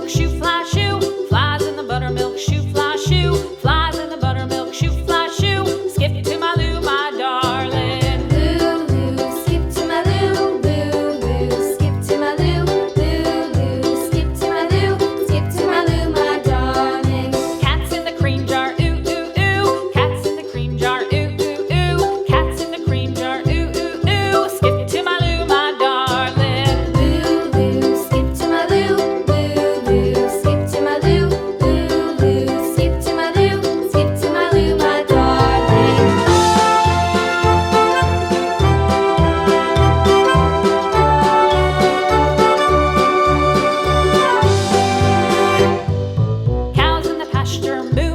buttermilk shoe, fly shoe. Flies in the buttermilk shoe, fly shoe. Flies in the buttermilk shoe, fly shoe. Skip to my Lou, my darling. Lou, skip to my Lou, Lou, skip to my Lou, Lou, skip to my Lou, skip to my Lou, my darling. Cats in the cream jar, ooh, ooh, ooh. Cats in the cream jar, ooh, ooh, ooh. Cats in the cream jar, ooh, ooh, ooh. Skip to my Lou, my darling. Lou, skip to my Lou, Lou, skip to my Lou, Lou, skip to my Lou, skip to my Lou, my darling. Cows in the pasture, moo.